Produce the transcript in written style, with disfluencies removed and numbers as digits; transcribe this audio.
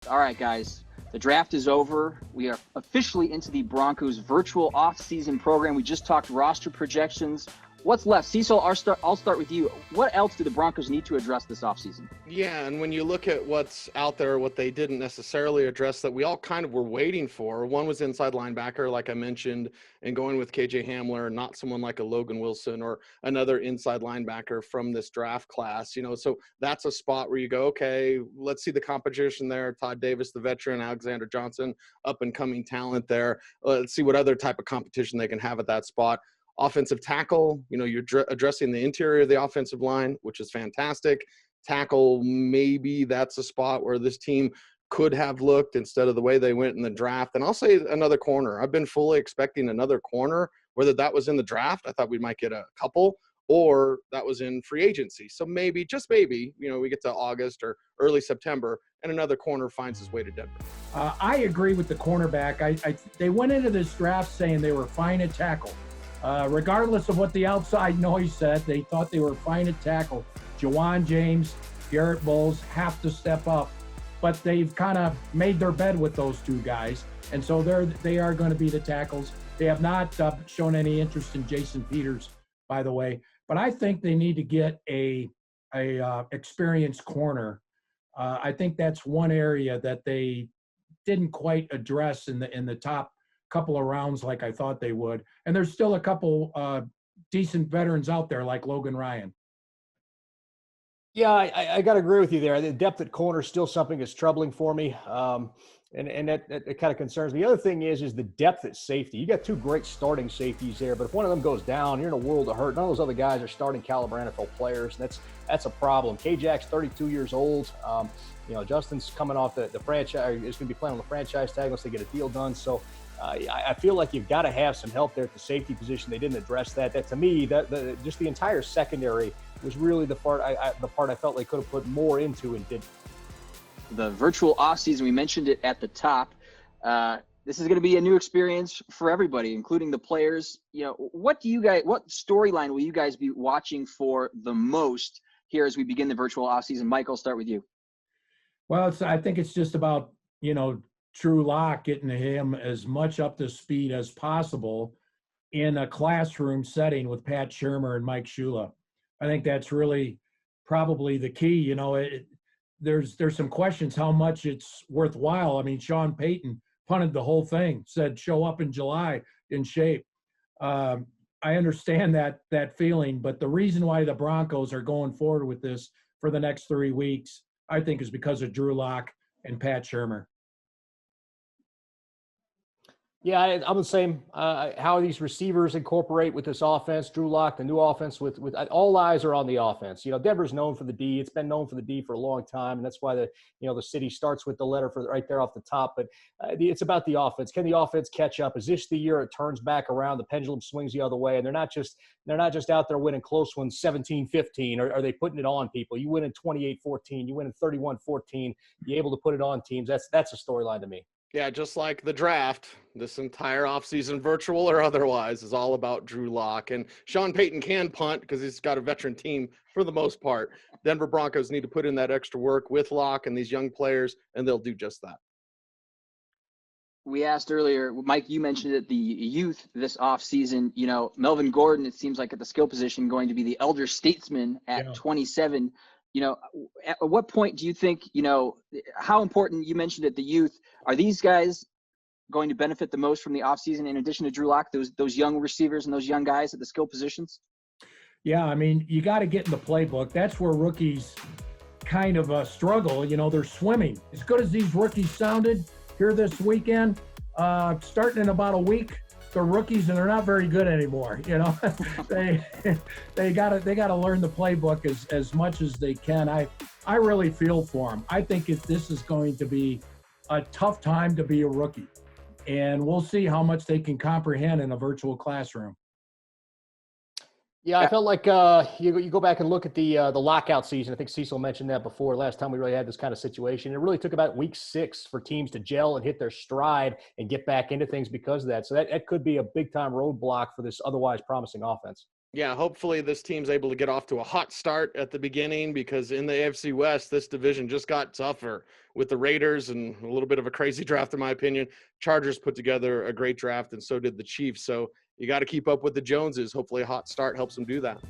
All right, guys. The draft is over. We are officially into the Broncos virtual off-season program. We just talked roster projections. What's left? Cecil, I'll start with you. What else do the Broncos need to address this offseason? Yeah, and when you look at what's out there, what they didn't necessarily address that we all kind of were waiting for, one was inside linebacker, like I mentioned, and going with KJ Hamler, not someone like a Logan Wilson or another inside linebacker from this draft class. So that's a spot where you go, okay, let's see the competition there. Todd Davis, the veteran, Alexander Johnson, up and coming talent there. Let's see what other type of competition they can have at that spot. Offensive tackle, you're addressing the interior of the offensive line, which is fantastic. Tackle, maybe that's a spot where this team could have looked instead of the way they went in the draft. And I'll say another corner. I've been fully expecting another corner, whether that was in the draft. I thought we might get a couple, or that was in free agency. So maybe, just maybe, we get to August or early September and another corner finds his way to Denver. I agree with the cornerback. They went into this draft saying they were fine at tackle. Regardless of what the outside noise said, they thought they were fine at tackle. Jawan James, Garrett Bowles have to step up, but they've kind of made their bed with those two guys, and so they are going to be the tackles. They have not shown any interest in Jason Peters, by the way, but I think they need to get a experienced corner. I think that's one area that they didn't quite address in the top couple of rounds like I thought they would. And there's still a couple decent veterans out there like Logan Ryan. Yeah, I got to agree with you there. The depth at corner is still something that's troubling for me. And that kind of concerns me. The other thing is the depth at safety. You got two great starting safeties there, but if one of them goes down, you're in a world of hurt. None of those other guys are starting caliber NFL players. And that's a problem. K-Jack's 32 years old. Justin's coming off the franchise. Is going to be playing on the franchise tag unless they get a deal done. So I feel like you've got to have some help there at the safety position. They didn't address that. That to me, just the entire secondary was really the part I felt they could have put more into and didn't. The virtual offseason, we mentioned it at the top. This is going to be a new experience for everybody, including the players. What storyline will you guys be watching for the most here as we begin the virtual offseason? Mike, I'll start with you. Well, I think it's just about, Drew Lock getting him as much up to speed as possible in a classroom setting with Pat Shurmur and Mike Shula. I think that's really probably the key. There's some questions how much it's worthwhile. I mean, Sean Payton punted the whole thing, said show up in July in shape. I understand that feeling, but the reason why the Broncos are going forward with this for the next 3 weeks, I think, is because of Drew Lock and Pat Shurmur. Yeah, I'm the same. How these receivers incorporate with this offense, Drew Lock, the new offense with all eyes are on the offense. Denver's known for the D. It's been known for the D for a long time, and that's why the city starts with the letter for right there off the top. But it's about the offense. Can the offense catch up? Is this the year it turns back around? The pendulum swings the other way, and they're not just out there winning close ones 17-15. Or are they putting it on people? You win in 28-14. You win in 31-14. You're able to put it on teams. That's a storyline to me. Yeah, just like the draft, this entire offseason, virtual or otherwise, is all about Drew Lock. And Sean Payton can punt because he's got a veteran team for the most part. Denver Broncos need to put in that extra work with Lock and these young players, and they'll do just that. We asked earlier, Mike, you mentioned it, the youth this offseason. Melvin Gordon, it seems like at the skill position, going to be the elder statesman at 27. At what point do you think, how important, you mentioned it, the youth, are these guys going to benefit the most from the offseason in addition to Drew Lock, those young receivers and those young guys at the skill positions? Yeah, I mean, you got to get in the playbook. That's where rookies kind of struggle. They're swimming. As good as these rookies sounded here this weekend, starting in about a week, they're rookies and they're not very good anymore. they gotta learn the playbook as much as they can. I really feel for them. I think this is going to be a tough time to be a rookie, and we'll see how much they can comprehend in a virtual classroom. Yeah, I felt like you go back and look at the lockout season. I think Cecil mentioned that before. Last time we really had this kind of situation, it really took about week 6 for teams to gel and hit their stride and get back into things because of that. So that could be a big time roadblock for this otherwise promising offense. Yeah, hopefully this team's able to get off to a hot start at the beginning, because in the AFC West, this division just got tougher with the Raiders and a little bit of a crazy draft, in my opinion. Chargers put together a great draft, and so did the Chiefs. So you got to keep up with the Joneses. Hopefully a hot start helps them do that.